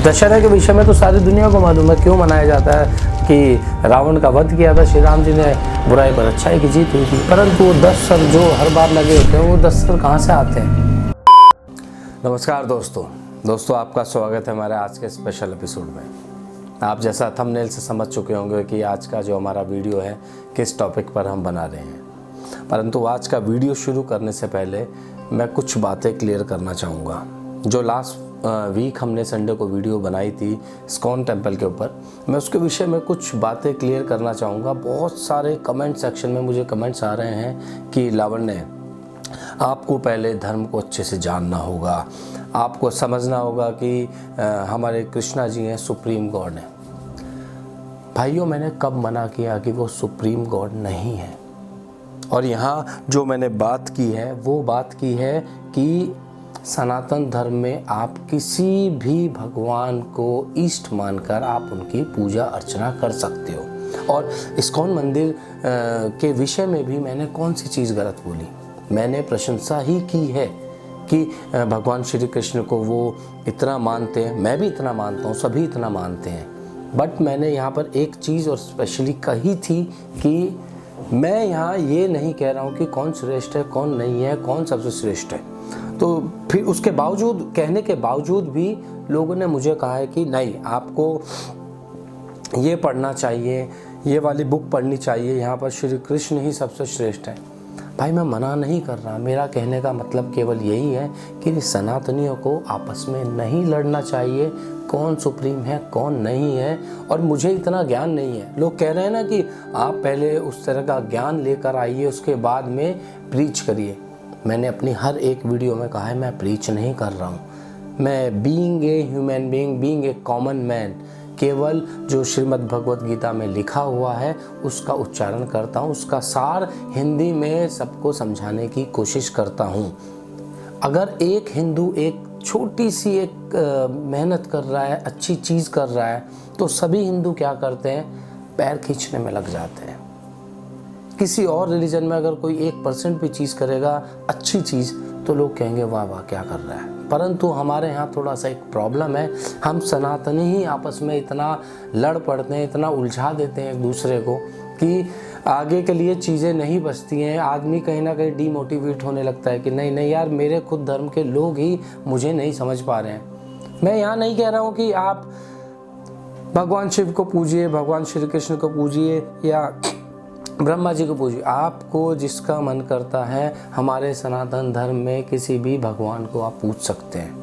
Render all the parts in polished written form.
दशहरा के विषय में तो सारी दुनिया को मालूम है क्यों मनाया जाता है कि रावण का वध किया था श्री राम जी ने, बुराई पर अच्छाई की जीत हुई थी। परंतु वो 10 सर जो हर बार लगे होते हैं वो 10 सर कहाँ से आते हैं। नमस्कार दोस्तों आपका स्वागत है हमारे आज के स्पेशल एपिसोड में। आप जैसा थंबनेल से समझ चुके होंगे कि आज का जो हमारा वीडियो है किस टॉपिक पर हम बना रहे हैं। परंतु आज का वीडियो शुरू करने से पहले मैं कुछ बातें क्लियर करना चाहूँगा। जो लास्ट वीक हमने संडे को वीडियो बनाई थी इस्कॉन टेम्पल के ऊपर, मैं उसके विषय में कुछ बातें क्लियर करना चाहूँगा। बहुत सारे कमेंट सेक्शन में मुझे कमेंट्स आ रहे हैं कि लावण्य, आपको पहले धर्म को अच्छे से जानना होगा, आपको समझना होगा कि हमारे कृष्णा जी हैं सुप्रीम गॉड हैं। भाइयों, मैंने कब मना किया कि वो सुप्रीम गॉड नहीं है? और यहाँ जो मैंने बात की है वो बात की है कि सनातन धर्म में आप किसी भी भगवान को इष्ट मानकर आप उनकी पूजा अर्चना कर सकते हो। और इस्कॉन मंदिर के विषय में भी मैंने कौन सी चीज़ गलत बोली? मैंने प्रशंसा ही की है कि भगवान श्री कृष्ण को वो इतना मानते हैं, मैं भी इतना मानता हूँ, सभी इतना मानते हैं। बट मैंने यहाँ पर एक चीज़ और स्पेशली कही थी कि मैं यहाँ ये नहीं कह रहा हूँ कि कौन श्रेष्ठ है कौन नहीं है, कौन सबसे श्रेष्ठ है। तो फिर उसके बावजूद, कहने के बावजूद भी लोगों ने मुझे कहा है कि नहीं, आपको ये पढ़ना चाहिए, ये वाली बुक पढ़नी चाहिए, यहाँ पर श्री कृष्ण ही सबसे श्रेष्ठ है। भाई, मैं मना नहीं कर रहा, मेरा कहने का मतलब केवल यही है कि सनातनियों को आपस में नहीं लड़ना चाहिए कौन सुप्रीम है कौन नहीं है। और मुझे इतना ज्ञान नहीं है। लोग कह रहे हैं ना कि आप पहले उस तरह का ज्ञान लेकर आइए, उसके बाद में प्रीच करिए। मैंने अपनी हर एक वीडियो में कहा है मैं प्रीच नहीं कर रहा हूँ। मैं being a human being, being a common man, केवल जो श्रीमद् भगवत गीता में लिखा हुआ है उसका उच्चारण करता हूँ, उसका सार हिंदी में सबको समझाने की कोशिश करता हूँ। अगर एक हिंदू एक छोटी सी एक मेहनत कर रहा है, अच्छी चीज़ कर रहा है, तो सभी हिंदू क्या करते हैं? पैर खींचने में लग जाते हैं। किसी और रिलीजन में अगर कोई 1% भी चीज़ करेगा अच्छी चीज़, तो लोग कहेंगे वाह वाह क्या कर रहा है। परंतु हमारे यहाँ थोड़ा सा एक प्रॉब्लम है, हम सनातनी ही आपस में इतना लड़ पड़ते हैं, इतना उलझा देते हैं एक दूसरे को कि आगे के लिए चीज़ें नहीं बचती हैं। आदमी कहीं ना कहीं डीमोटिवेट होने लगता है कि नहीं नहीं यार, मेरे खुद धर्म के लोग ही मुझे नहीं समझ पा रहे हैं। मैं यहाँ नहीं कह रहा हूँ कि आप भगवान शिव को पूजिए, भगवान श्री कृष्ण को पूजिए या ब्रह्मा जी को पूजिए। आपको जिसका मन करता है, हमारे सनातन धर्म में किसी भी भगवान को आप पूज सकते हैं।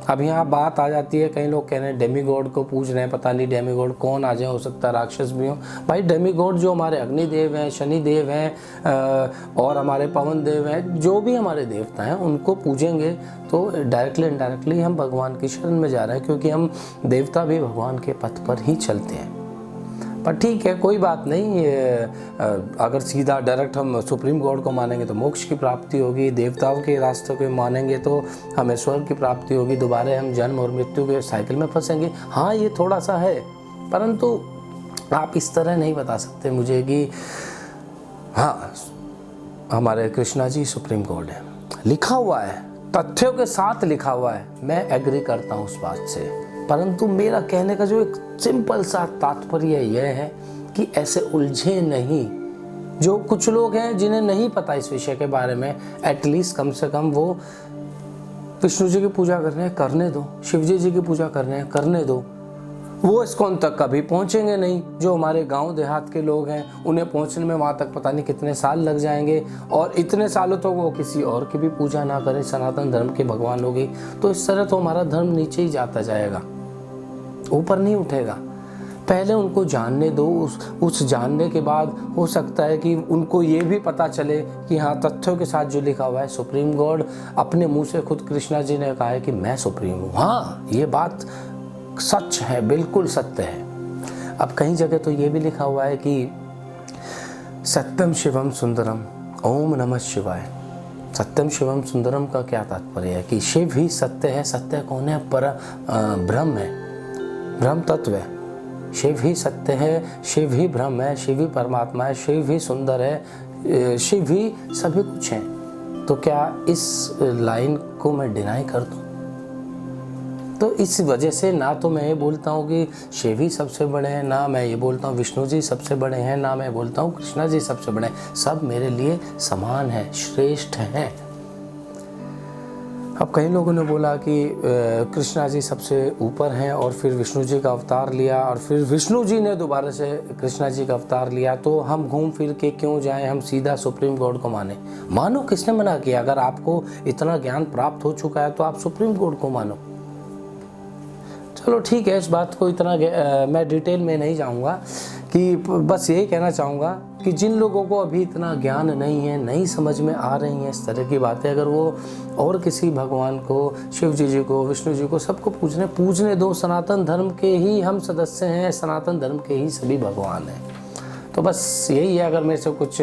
अब यहाँ बात आ जाती है, कई लोग कह रहे हैं डेमीगॉड को पूज रहे हैं, पता नहीं डेमीगॉड कौन आ जाए, हो सकता है राक्षस भी हो। भाई, डेमीगॉड जो हमारे अग्निदेव हैं, शनिदेव हैं और हमारे पवन देव हैं, जो भी हमारे देवता हैं, उनको पूजेंगे तो डायरेक्टली इनडायरेक्टली हम भगवान की शरण में जा रहे हैं, क्योंकि हम देवता भी भगवान के पथ पर ही चलते हैं। पर ठीक है, कोई बात नहीं। अगर सीधा डायरेक्ट हम सुप्रीम गॉड को मानेंगे तो मोक्ष की प्राप्ति होगी, देवताओं के रास्ते को मानेंगे तो हमें स्वर्ग की प्राप्ति होगी, दोबारा हम जन्म और मृत्यु के साइकिल में फंसेंगे। हाँ, ये थोड़ा सा है, परंतु आप इस तरह नहीं बता सकते मुझे कि हाँ हमारे कृष्णा जी सुप्रीम गॉड है। लिखा हुआ है, तथ्यों के साथ लिखा हुआ है, मैं एग्री करता हूँ उस बात से। परंतु मेरा कहने का जो एक सिंपल सा तात्पर्य यह है कि ऐसे उलझे नहीं। जो कुछ लोग हैं जिन्हें नहीं पता इस विषय के बारे में, एटलीस्ट कम से कम वो विष्णु जी की पूजा कर रहे हैं, करने दो। शिव जी की पूजा कर रहे हैं, करने दो। वो इस्कॉन तक कभी पहुंचेंगे नहीं। जो हमारे गांव देहात के लोग हैं, उन्हें पहुंचने में वहां तक पता नहीं कितने साल लग जाएंगे, और इतने सालों तो वो किसी और की भी पूजा ना करें, सनातन धर्म के भगवान होगी, तो इस तरह तो हमारा धर्म नीचे ही जाता जाएगा, ऊपर नहीं उठेगा। पहले उनको जानने दो, उस जानने के बाद हो सकता है कि उनको ये भी पता चले कि हाँ, तथ्यों के साथ जो लिखा हुआ है, सुप्रीम गॉड अपने मुंह से खुद कृष्णा जी ने कहा है कि मैं सुप्रीम हूँ। हाँ, ये बात सच है, बिल्कुल सत्य है। अब कहीं जगह तो ये भी लिखा हुआ है कि सत्यम शिवम सुंदरम, ओम नमः शिवाय। सत्यम शिवम सुंदरम का क्या तात्पर्य है? कि शिव ही सत्य है। सत्य कौन है? ब्रह्म है, ब्रह्म तत्व है। शिव ही सत्य है, शिव ही ब्रह्म है, शिव ही परमात्मा है, शिव ही सुंदर है, शिव ही सभी कुछ है। तो क्या इस लाइन को मैं डिनाई कर दूं? तो इस वजह से ना तो मैं ये बोलता हूँ कि शिव ही सबसे बड़े हैं, ना मैं ये बोलता हूँ विष्णु जी सबसे बड़े हैं, ना मैं बोलता हूँ कृष्णा जी सबसे बड़े हैं। सब मेरे लिए समान हैं, श्रेष्ठ हैं। अब कई लोगों ने बोला कि कृष्णा जी सबसे ऊपर हैं और फिर विष्णु जी का अवतार लिया और फिर विष्णु जी ने दोबारा से कृष्णा जी का अवतार लिया, तो हम घूम फिर के क्यों जाएं, हम सीधा सुप्रीम कोर्ट को माने। मानो, किसने मना किया? अगर आपको इतना ज्ञान प्राप्त हो चुका है तो आप सुप्रीम कोर्ट को मानो। चलो ठीक है, इस बात को इतना मैं डिटेल में नहीं जाऊंगा, कि बस यही कहना चाहूँगा कि जिन लोगों को अभी इतना ज्ञान नहीं है, नहीं समझ में आ रही हैं इस तरह की बातें, अगर वो और किसी भगवान को, शिव जी को, विष्णु जी को, सबको पूजने दो। सनातन धर्म के ही हम सदस्य हैं, सनातन धर्म के ही सभी भगवान हैं। तो बस यही है। अगर मेरे से कुछ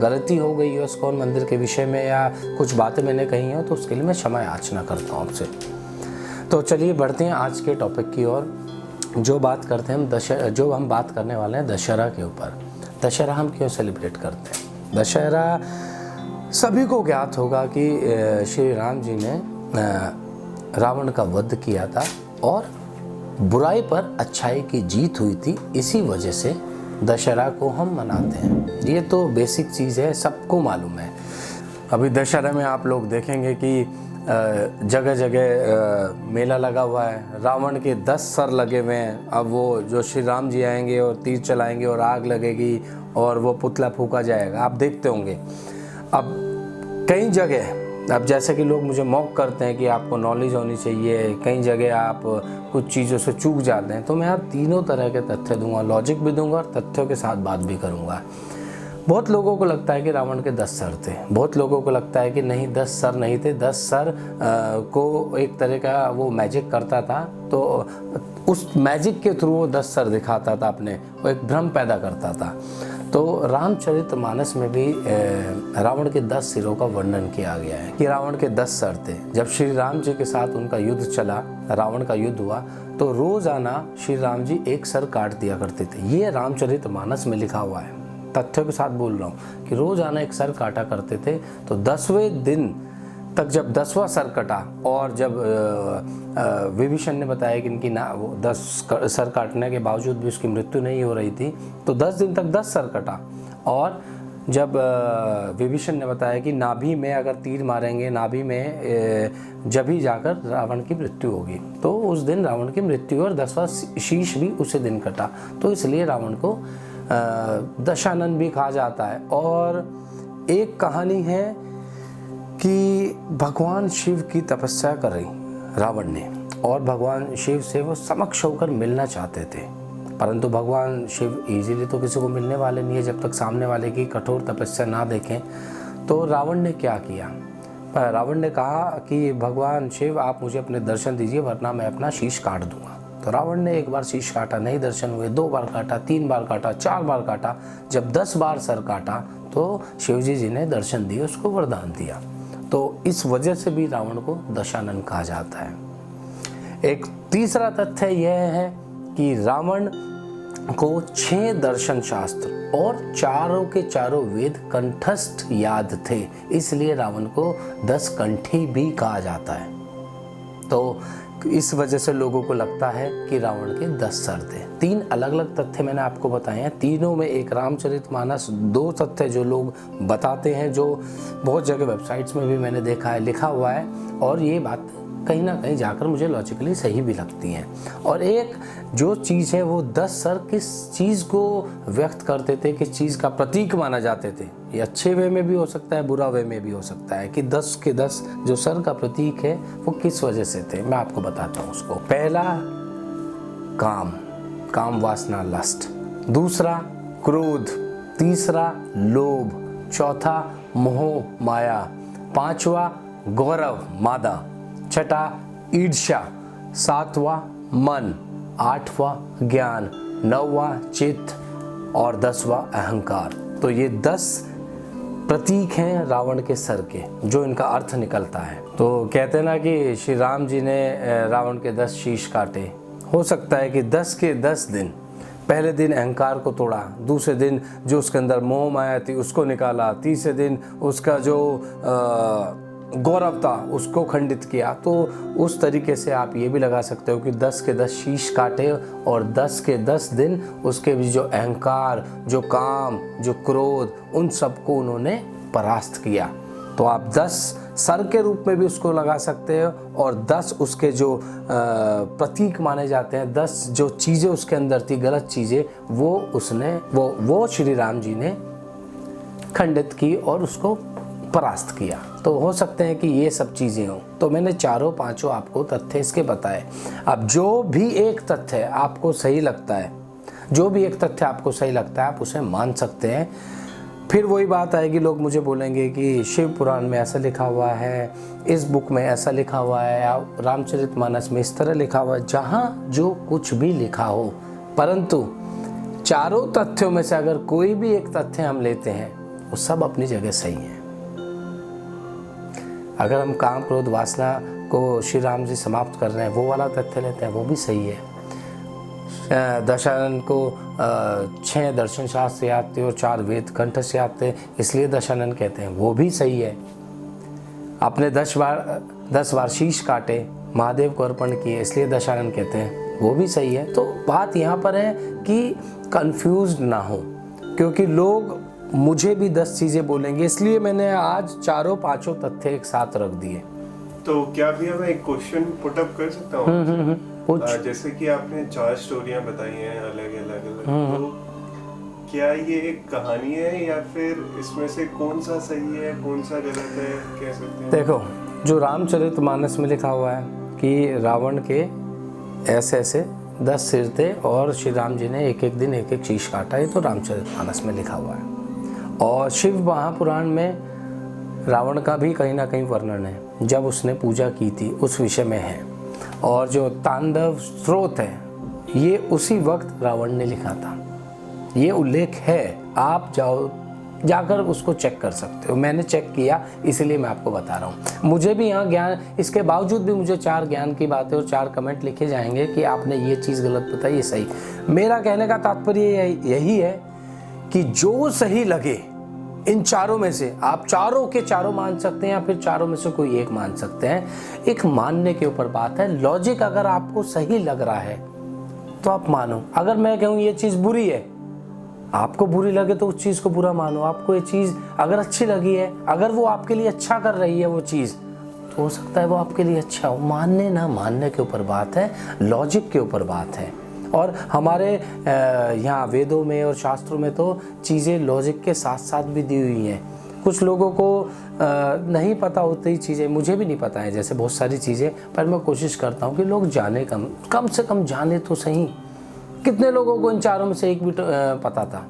गलती हो गई हो इस्कॉन मंदिर के विषय में या कुछ बातें मैंने कही हो तो उसके लिए मैं क्षमा याचना करता हूँ आपसे। तो चलिए बढ़ते हैं आज के टॉपिक की ओर, जो बात करते हैं जो हम बात करने वाले हैं दशहरा के ऊपर। दशहरा हम क्यों सेलिब्रेट करते हैं? दशहरा सभी को ज्ञात होगा कि श्री राम जी ने रावण का वध किया था और बुराई पर अच्छाई की जीत हुई थी। इसी वजह से दशहरा को हम मनाते हैं। ये तो बेसिक चीज़ है, सबको मालूम है। अभी दशहरा में आप लोग देखेंगे कि जगह जगह मेला लगा हुआ है, रावण के 10 सर लगे हुए हैं। अब वो जो श्री राम जी आएंगे और तीर चलाएंगे और आग लगेगी और वो पुतला फूका जाएगा, आप देखते होंगे। अब कई जगह, अब जैसे कि लोग मुझे मॉक करते हैं कि आपको नॉलेज होनी चाहिए, कई जगह आप कुछ चीज़ों से चूक जाते हैं, तो मैं आप तीनों तरह के तथ्य दूंगा, लॉजिक भी दूंगा और तथ्यों के साथ बात भी करूंगा। बहुत लोगों को लगता है कि रावण के 10 सर थे, बहुत लोगों को लगता है कि नहीं 10 सर नहीं थे, 10 सर को एक तरह का वो मैजिक करता था, तो उस मैजिक के थ्रू वो 10 सर दिखाता था अपने, वो एक भ्रम पैदा करता था। तो रामचरितमानस में भी रावण के 10 सिरों का वर्णन किया गया है कि रावण के 10 सर थे। जब श्री राम जी के साथ उनका युद्ध चला, रावण का युद्ध हुआ, तो रोजाना श्री राम जी एक सर काट दिया करते थे। ये रामचरितमानस में लिखा हुआ है, तथ्यों के साथ बोल रहा हूँ कि रोजाना एक सर काटा करते थे। तो 10वें दिन तक जब 10वां सर कटा और जब विभीषण ने बताया कि इनकी ना वो 10 सर काटने के बावजूद भी उसकी मृत्यु नहीं हो रही थी, तो 10 दिन तक 10 सर कटा। और जब विभीषण ने बताया कि नाभि में अगर तीर मारेंगे, नाभि में जब ही जाकर रावण की मृत्यु होगी, तो उस दिन रावण की मृत्यु और 10वां शीश भी उसी दिन कटा। तो इसलिए रावण को दशानन भी कहा जाता है। और एक कहानी है कि भगवान शिव की तपस्या कर रही रावण ने, और भगवान शिव से वो समक्ष होकर मिलना चाहते थे, परंतु भगवान शिव इजीली तो किसी को मिलने वाले नहीं है जब तक सामने वाले की कठोर तपस्या ना देखें। तो रावण ने क्या किया? रावण ने कहा कि भगवान शिव आप मुझे अपने दर्शन दीजिए वरना मैं अपना शीश काट दूंगा। तो रावण ने एक बार शीश काटा, नहीं दर्शन हुए, 2 बार काटा, 3 बार काटा, 4 बार काटा, जब 10 बार सर काटा तो शिवजी जी ने दर्शन दिए, उसको वरदान दिया। तो इस वजह से भी रावण को दशानन कहा जाता है। एक तीसरा तथ्य यह है कि रावण को 6 दर्शन शास्त्र और चारों के चारों वेद कंठस्थ याद थे, इसलिए रावण को 10 कंठी भी कहा जाता है। तो इस वजह से लोगों को लगता है कि रावण के 10 सर थे। 3 अलग अलग तथ्य मैंने आपको बताए हैं, तीनों में एक रामचरितमानस, 2 तथ्य जो लोग बताते हैं, जो बहुत जगह वेबसाइट्स में भी मैंने देखा है, लिखा हुआ है, और ये बात कहीं ना कहीं जाकर मुझे लॉजिकली सही भी लगती हैं। और एक जो चीज़ है वो 10 सर किस चीज़ को व्यक्त करते थे, किस चीज़ का प्रतीक माना जाते थे। ये अच्छे वे में भी हो सकता है, बुरा वे में भी हो सकता है कि 10 के 10 जो सर का प्रतीक है वो किस वजह से थे, मैं आपको बताता हूँ उसको। पहला काम वासना लस्ट, दूसरा क्रोध, तीसरा लोभ, चौथा मोह माया, 5वां गौरव मादा, 6वां ईर्ष्या, 7वां मन, 8वां ज्ञान, 9वां चित्त और 10वां अहंकार। तो ये 10 प्रतीक हैं रावण के सर के, जो इनका अर्थ निकलता है। तो कहते हैं ना कि श्री राम जी ने रावण के 10 शीश काटे। हो सकता है कि 10 के 10 दिन, पहले दिन अहंकार को तोड़ा, दूसरे दिन जो उसके अंदर मोह माया थी उसको निकाला, तीसरे दिन उसका जो गौरव था उसको खंडित किया। तो उस तरीके से आप ये भी लगा सकते हो कि 10 के 10 शीश काटे और 10 के 10 दिन उसके भी जो अहंकार, जो काम, जो क्रोध, उन सबको उन्होंने परास्त किया। तो आप 10 सर के रूप में भी उसको लगा सकते हो और 10 उसके जो प्रतीक माने जाते हैं, 10 जो चीज़ें उसके अंदर थी, गलत चीज़ें, वो श्री राम जी ने खंडित की और उसको परास्त किया। तो हो सकते हैं कि ये सब चीज़ें हों। तो मैंने चारों पांचों आपको तथ्य इसके बताए। अब जो भी एक तथ्य आपको सही लगता है, जो भी एक तथ्य आपको सही लगता है, आप उसे मान सकते हैं। फिर वही बात आएगी, लोग मुझे बोलेंगे कि शिव पुराण में ऐसा लिखा हुआ है, इस बुक में ऐसा लिखा हुआ है, या रामचरितमानस में इस तरह लिखा हुआ है। जहाँ जो कुछ भी लिखा हो, परंतु चारों तथ्यों में से अगर कोई भी एक तथ्य हम लेते हैं, वो सब अपनी जगह सही है। अगर हम काम, क्रोध, वासना को श्री राम जी समाप्त कर रहे हैं, वो वाला तथ्य लेते हैं, वो भी सही है। दशानन को 6 दर्शन शास्त्र याद थे और 4 वेद कंठ से याद थे, इसलिए दशानन कहते हैं, वो भी सही है। आपने 10 बार शीश काटे, महादेव को अर्पण किए, इसलिए दशानन कहते हैं, वो भी सही है। तो बात यहाँ पर है कि कंफ्यूज ना हो, क्योंकि लोग मुझे भी 10 चीज़ें बोलेंगे, इसलिए मैंने आज चारों पांचों तथ्य एक साथ रख दिए। तो क्या भैया मैं एक क्वेश्चन पुट अप कर सकता हूँ? जैसे कि आपने 4 स्टोरियां बताई हैं अलग अलग, तो क्या ये एक कहानी है या फिर इसमें से कौन सा सही है, कौन सा गलत है, कह सकते हैं? देखो, जो रामचरितमानस में लिखा हुआ है कि रावण के ऐसे ऐसे 10 सिर थे और श्री राम जी ने एक एक दिन एक एक शीश काटा, ये तो रामचरितमानस में लिखा हुआ है। और शिव महापुराण में रावण का भी कहीं ना कहीं वर्णन है, जब उसने पूजा की थी उस विषय में है। और जो तांडव स्रोत है, ये उसी वक्त रावण ने लिखा था, ये उल्लेख है। आप जाकर उसको चेक कर सकते हो। मैंने चेक किया, इसलिए मैं आपको बता रहा हूँ। मुझे भी यहाँ ज्ञान, इसके बावजूद भी मुझे 4 ज्ञान की बातें और 4 कमेंट लिखे जाएंगे कि आपने ये चीज़ गलत बताई, ये सही। मेरा कहने का तात्पर्य यही है कि जो सही लगे इन चारों में से, आप चारों के चारों मान सकते हैं या फिर चारों में से कोई एक मान सकते हैं। एक मानने के ऊपर बात है। लॉजिक अगर आपको सही लग रहा है तो आप मानो। अगर मैं कहूँ ये चीज़ बुरी है, आपको बुरी लगे तो उस चीज़ को बुरा मानो। आपको ये चीज़ अगर अच्छी लगी है, अगर वो आपके लिए अच्छा कर रही है वो चीज़, तो हो सकता है वो आपके लिए अच्छा हो। मानने ना मानने के ऊपर बात है, लॉजिक के ऊपर बात है। और हमारे यहाँ वेदों में और शास्त्रों में तो चीज़ें लॉजिक के साथ साथ भी दी हुई हैं। कुछ लोगों को नहीं पता होती चीज़ें, मुझे भी नहीं पता है जैसे बहुत सारी चीज़ें, पर मैं कोशिश करता हूँ कि लोग जाने, कम से कम जाने तो सही। कितने लोगों को इन चारों में से एक भी पता था?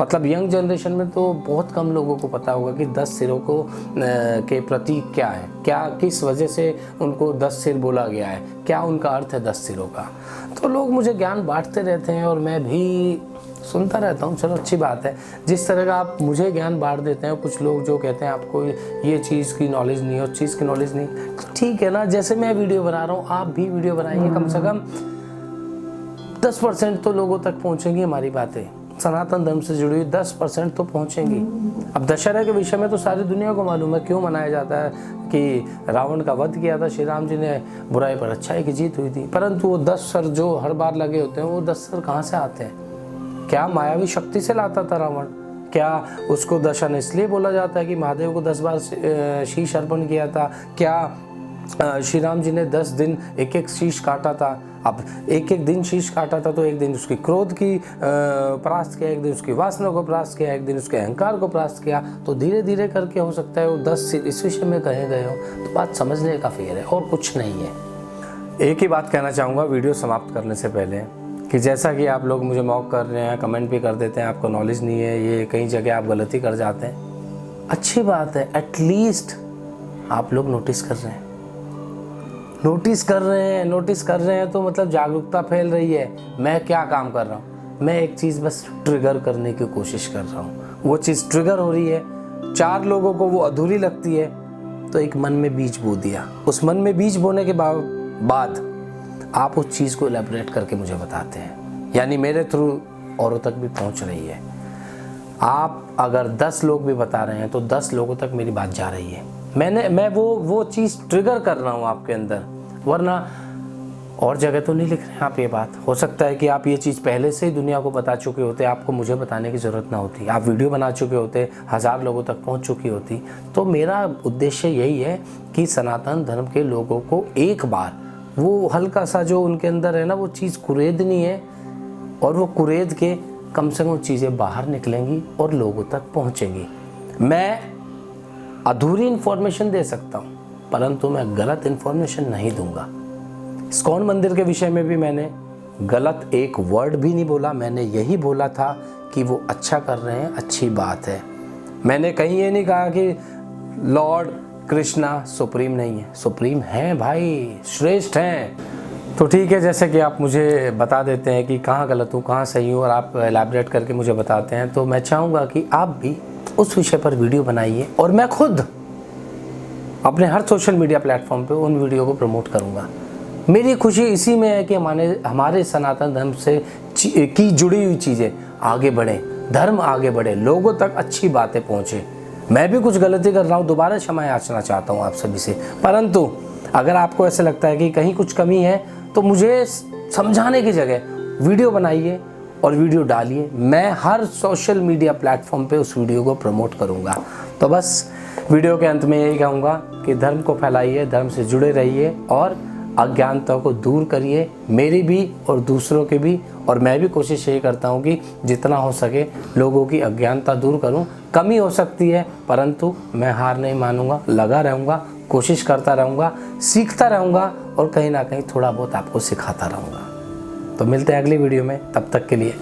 मतलब यंग जनरेशन में तो बहुत कम लोगों को पता होगा कि 10 सिरों को के प्रतीक क्या है, क्या किस वजह से उनको 10 सिर बोला गया है, क्या उनका अर्थ है 10 सिरों का। तो लोग मुझे ज्ञान बांटते रहते हैं और मैं भी सुनता रहता हूँ। चलो अच्छी बात है। जिस तरह का आप मुझे ज्ञान बांट देते हैं, कुछ लोग जो कहते हैं आपको ये चीज़ की नॉलेज नहीं है, उस चीज़ की नॉलेज नहीं, तो ठीक है ना। जैसे मैं वीडियो बना रहा हूँ, आप भी वीडियो बनाइए, कम से कम 10% तो लोगों तक पहुँचेंगी हमारी बातें। सनातन धर्म से जुड़ी हुई 10% तो पहुँचेंगी। अब दशहरा के विषय में तो सारी दुनिया को मालूम है क्यों मनाया जाता है कि रावण का वध किया था श्री राम जी ने, बुराई पर अच्छाई की जीत हुई थी। परंतु वो 10 सर जो हर बार लगे होते हैं, वो 10 सर कहाँ से आते हैं? क्या मायावी शक्ति से लाता था रावण? क्या उसको दशानन इसलिए बोला जाता है कि महादेव को 10 बार शीश अर्पण किया था? क्या श्री राम जी ने 10 दिन एक एक शीश काटा था? अब एक एक दिन शीश काटा था तो एक दिन उसकी क्रोध की परास्त किया, एक दिन उसकी वासना को परास्त किया, एक दिन उसके अहंकार को परास्त किया। तो धीरे धीरे करके हो सकता है वो 10 सिर इस विषय में कहे गए हो। तो बात समझने का फेर है और कुछ नहीं है। एक ही बात कहना चाहूँगा वीडियो समाप्त करने से पहले कि जैसा कि आप लोग मुझे मॉक कर रहे हैं, कमेंट भी कर देते हैं, आपको नॉलेज नहीं है, ये कई जगह आप गलती कर जाते हैं। अच्छी बात है, एटलीस्ट आप लोग नोटिस कर रहे हैं, नोटिस कर रहे हैं तो मतलब जागरूकता फैल रही है। मैं क्या काम कर रहा हूँ? मैं एक चीज़ बस ट्रिगर करने की कोशिश कर रहा हूँ। वो चीज़ ट्रिगर हो रही है, 4 लोगों को वो अधूरी लगती है, तो एक मन में बीज बो दिया। उस मन में बीज बोने के बाद आप उस चीज़ को एलैबोरेट करके मुझे बताते हैं, यानी मेरे थ्रू औरों तक भी पहुँच रही है। आप अगर 10 लोग भी बता रहे हैं तो 10 लोगों तक मेरी बात जा रही है। मैं वो चीज़ ट्रिगर कर रहा हूँ आपके अंदर, वरना और जगह तो नहीं लिख रहे हैं आप ये बात। हो सकता है कि आप ये चीज़ पहले से ही दुनिया को बता चुके होते, आपको मुझे बताने की ज़रूरत ना होती, आप वीडियो बना चुके होते, 1000 लोगों तक पहुंच चुकी होती। तो मेरा उद्देश्य यही है कि सनातन धर्म के लोगों को एक बार वो हल्का सा जो उनके अंदर है ना वो चीज़ कुरेदनी है, और वो कुरेद के कम से कम चीज़ें बाहर निकलेंगी और लोगों तक पहुँचेंगी। मैं अधूरी इन्फॉर्मेशन दे सकता हूँ, परंतु मैं गलत इन्फॉर्मेशन नहीं दूंगा। इस्कॉन मंदिर के विषय में भी मैंने गलत एक वर्ड भी नहीं बोला। मैंने यही बोला था कि वो अच्छा कर रहे हैं, अच्छी बात है। मैंने कहीं ये नहीं कहा कि लॉर्ड कृष्णा सुप्रीम नहीं है, सुप्रीम है भाई, श्रेष्ठ हैं। तो ठीक है, जैसे कि आप मुझे बता देते हैं कि कहाँ गलत हूँ कहाँ सही हूँ, और आप एलैबोरेट करके मुझे बताते हैं, तो मैं चाहूँगा कि आप भी उस विषय पर वीडियो बनाइए, और मैं खुद अपने हर सोशल मीडिया प्लेटफॉर्म पे उन वीडियो को प्रमोट करूँगा। मेरी खुशी इसी में है कि हमारे सनातन धर्म से की जुड़ी हुई चीज़ें आगे बढ़ें, धर्म आगे बढ़े, लोगों तक अच्छी बातें पहुँचे। मैं भी कुछ गलती कर रहा हूँ, दोबारा क्षमा याचना चाहता हूँ आप सभी से, परंतु अगर आपको ऐसा लगता है कि कहीं कुछ कमी है तो मुझे समझाने की जगह वीडियो बनाइए और वीडियो डालिए। मैं हर सोशल मीडिया प्लेटफॉर्म पे उस वीडियो को प्रमोट करूँगा। तो बस वीडियो के अंत में यही कहूँगा कि धर्म को फैलाइए, धर्म से जुड़े रहिए और अज्ञानता को दूर करिए, मेरी भी और दूसरों की भी। और मैं भी कोशिश यही करता हूँ कि जितना हो सके लोगों की अज्ञानता दूर करूँ। कमी हो सकती है, परंतु मैं हार नहीं मानूंगा, लगा रहूँगा, कोशिश करता रहूँगा, सीखता रहूँगा, और कहीं ना कहीं थोड़ा बहुत आपको सिखाता रहूँगा। तो मिलते हैं अगली वीडियो में, तब तक के लिए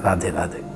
राधे राधे।